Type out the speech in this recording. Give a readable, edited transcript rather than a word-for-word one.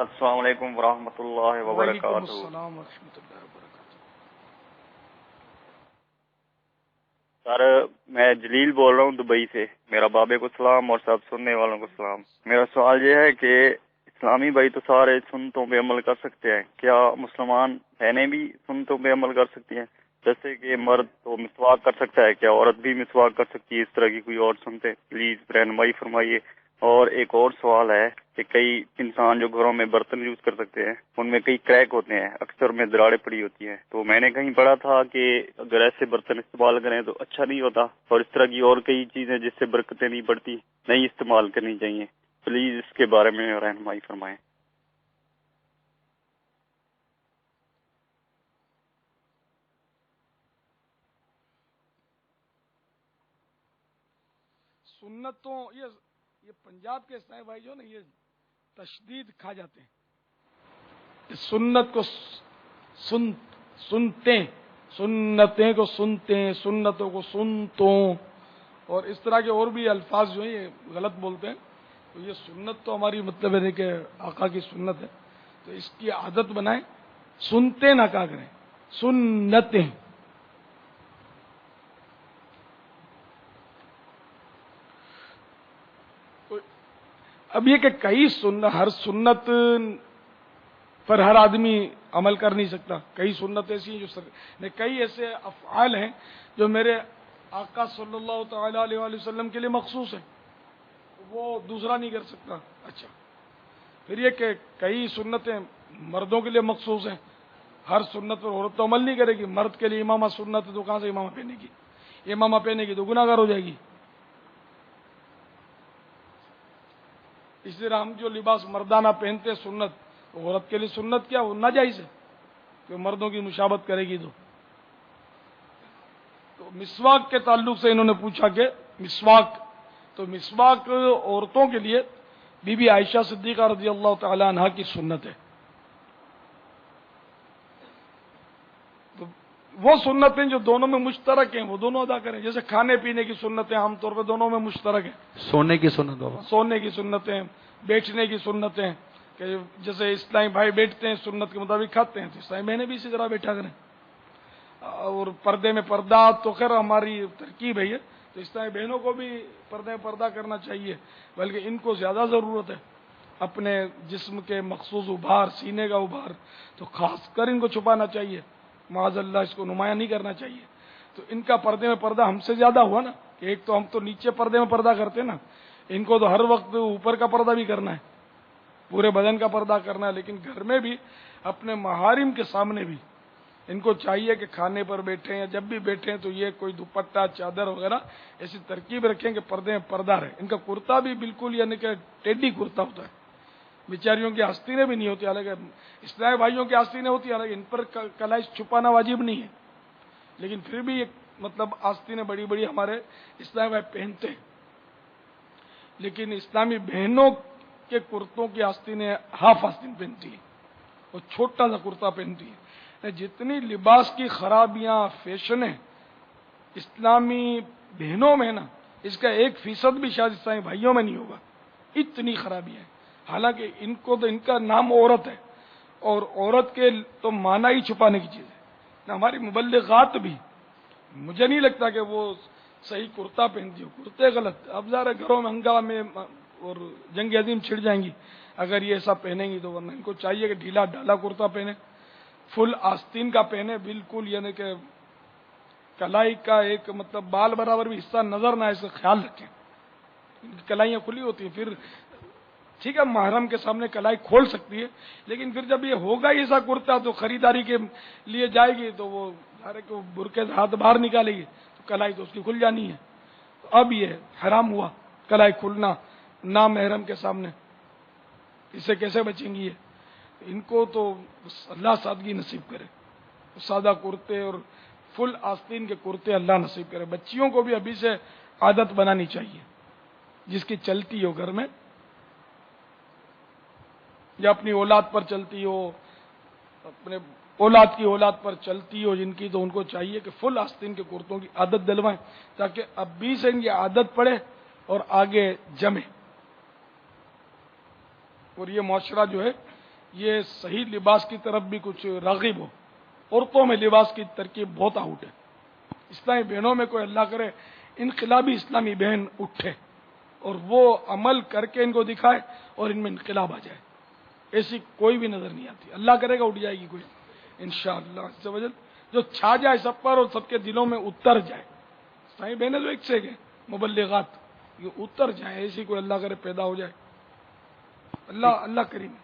السلام علیکم ورحمۃ اللہ وبرکاتہ۔ وعلیکم السلام ورحمۃ اللہ وبرکاتہ۔ سر میں جلیل بول رہا ہوں دبئی سے۔ میرا بابے کو سلام اور سب سننے والوں کو سلام۔ میرا سوال یہ ہے کہ اسلامی بھائی تو سارے سنتوں پہ عمل کر سکتے ہیں، کیا مسلمان بہنیں بھی سنتوں پہ عمل کر سکتی ہیں؟ جیسے کہ مرد تو مسواک کر سکتا ہے، کیا عورت بھی مسواک کر سکتی ہے؟ اس طرح کی کوئی اور سنتے پلیز رہنمائی فرمائیے۔ اور ایک اور سوال ہے کہ کئی انسان جو گھروں میں برتن یوز کر سکتے ہیں ان میں کئی کریک ہوتے ہیں، اکثر میں دراڑیں پڑی ہوتی ہیں، تو میں نے کہیں پڑھا تھا کہ اگر ایسے برتن استعمال کریں تو اچھا نہیں ہوتا، اور اس طرح کی اور کئی چیزیں جس سے برکتیں نہیں پڑتی نہیں استعمال کرنی چاہیے، پلیز اس کے بارے میں رہنمائی فرمائیں۔ سنتوں یہ پنجاب کے اسلامی بھائی جو نا یہ تشدید کھا جاتے ہیں، اس سنت کو سنتے ہیں، سنتیں کو سنتے ہیں، سنتوں کو سنتوں، اور اس طرح کے اور بھی الفاظ جو ہیں یہ غلط بولتے ہیں۔ تو یہ سنت تو ہماری مطلب ہے کہ آقا کی سنت ہے، تو اس کی عادت بنائیں، سنتے نہ کہا کریں، سنتیں۔ اب یہ کہ ہر سنت پر ہر آدمی عمل کر نہیں سکتا، کئی سنت ایسی ہیں کئی ایسے افعال ہیں جو میرے آقا صلی اللہ تعالی علیہ وآلہ وسلم کے لیے مخصوص ہیں، وہ دوسرا نہیں کر سکتا۔ اچھا، پھر یہ کہ کئی سنتیں مردوں کے لیے مخصوص ہیں، ہر سنت پر عورت تو عمل نہیں کرے گی۔ مرد کے لیے امامہ سنت ہے تو کہاں سے امامہ پہنے گی؟ امامہ پہنے گی تو گناہ گار ہو جائے گی۔ اس لیے ہم جو لباس مردانہ پہنتے سنت، عورت کے لیے سنت کیا وہ ناجائز ہے کہ مردوں کی مشابہت کرے گی۔ تو مسواک کے تعلق سے انہوں نے پوچھا کہ مسواک عورتوں کے لیے بی بی عائشہ صدیقہ رضی اللہ تعالی عنہا کی سنت ہے۔ تو وہ سنتیں جو دونوں میں مشترک ہیں وہ دونوں ادا کریں، جیسے کھانے پینے کی سنتیں عام طور پہ دونوں میں مشترک ہیں۔ سونے کی سنت ہوگا، سونے کی سنتیں، بیٹھنے کی سنتیں، کہ جیسے اسلامی بھائی بیٹھتے ہیں سنت کے مطابق کھاتے ہیں تو اسلامی بہنیں بھی اسی طرح بیٹھا کریں۔ اور پردے میں پردہ تو خیر ہماری ترکیب ہے، تو اسلامی بہنوں کو بھی پردے میں پردہ کرنا چاہیے، بلکہ ان کو زیادہ ضرورت ہے اپنے جسم کے مخصوص ابھار، سینے کا ابھار، تو خاص کر ان کو چھپانا چاہیے، معاذ اللہ اس کو نمایاں نہیں کرنا چاہیے۔ تو ان کا پردے میں پردہ ہم سے زیادہ ہوا نا، کہ ایک تو ہم تو نیچے پردے میں پردہ کرتے نا، ان کو تو ہر وقت اوپر کا پردہ بھی کرنا ہے، پورے بدن کا پردہ کرنا ہے۔ لیکن گھر میں بھی اپنے محارم کے سامنے بھی ان کو چاہیے کہ کھانے پر بیٹھیں یا جب بھی بیٹھیں تو یہ کوئی دوپٹہ چادر وغیرہ ایسی ترکیب رکھیں کہ پردے میں پردہ رہے۔ ان کا کرتا بھی بالکل یعنی کہ ٹیڈی کرتا ہوتا ہے، بیچاریوں کی آستینیں بھی نہیں ہوتی، حالانکہ اسلامی بھائیوں کی آستینیں ہوتی ہیں، حالانکہ ان پر کلائی چھپانا واجب نہیں ہے، لیکن پھر بھی مطلب آستینیں بڑی بڑی ہمارے اسلامی بھائی پہنتے ہیں۔ لیکن اسلامی بہنوں کے کرتوں کی آستینیں ہاف آستین پہنتی ہیں، وہ چھوٹا سا کرتا پہنتی ہیں۔ جتنی لباس کی خرابیاں، فیشنیں اسلامی بہنوں میں نا، اس کا 1% بھی شاید اسلامی بھائیوں میں نہیں ہوگا، اتنی خرابیاں ہیں۔ حالانکہ ان کو تو ان کا نام عورت ہے، اور عورت کے تو معنی ہی چھپانے کی چیز ہے۔ ہماری مبلغات بھی مجھے نہیں لگتا کہ وہ صحیح کرتا پہنتی ہو، کرتے غلط۔ اب ذرا گھروں میں ہنگامے اور جنگ عظیم چھڑ جائیں گی اگر یہ ایسا پہنیں گی، تو ورنہ ان کو چاہیے کہ ڈھیلا ڈھالا کرتا پہنے، فل آستین کا پہنے، بالکل یعنی کہ کلائی کا ایک مطلب بال برابر بھی حصہ نظر نہ آئے، اس کا خیال رکھیں۔ ان کی کلائیاں کھلی ہوتی ہیں، پھر ٹھیک ہے محرم کے سامنے کلائی کھول سکتی ہے، لیکن پھر جب یہ ہوگا ہی ایسا کرتا تو خریداری کے لیے جائے گی تو وہ برقعے سے ہاتھ باہر نکالے گی تو کلائی تو اس کی کھل جانی ہے۔ تو اب یہ حرام ہوا کلائی کھلنا نامحرم کے سامنے، اس سے کیسے بچیں گی یہ؟ ان کو تو اللہ سادگی نصیب کرے، سادہ کرتے اور فل آستین کے کرتے اللہ نصیب کرے۔ بچیوں کو بھی ابھی سے عادت بنانی چاہیے، جس کی چلتی ہو گھر میں یا اپنی اولاد پر چلتی ہو، اپنے اولاد کی اولاد پر چلتی ہو جن کی، تو ان کو چاہیے کہ فل آستین کے کرتوں کی عادت دلوائیں، تاکہ اب بھی سے ان کی عادت پڑے اور آگے جمے۔ اور یہ معاشرہ جو ہے یہ صحیح لباس کی طرف بھی کچھ راغب ہو. عورتوں میں لباس کی ترکیب بہت آؤٹ ہے. اسلامی بہنوں میں کوئی اللہ کرے انقلابی اسلامی بہن اٹھے اور وہ عمل کر کے ان کو دکھائے اور ان میں انقلاب آ جائے. ایسی کوئی بھی نظر نہیں آتی. اللہ کرے گا اٹھ جائے گی کوئی انشاءاللہ عز و جل، جو چھا جائے سب پر اور سب کے دلوں میں اتر جائے. اسلامی بہنیں تو ایک سے گئے مبلغات، یہ اتر جائیں. ایسی کوئی اللہ کرے پیدا ہو جائے. اللہ کریم.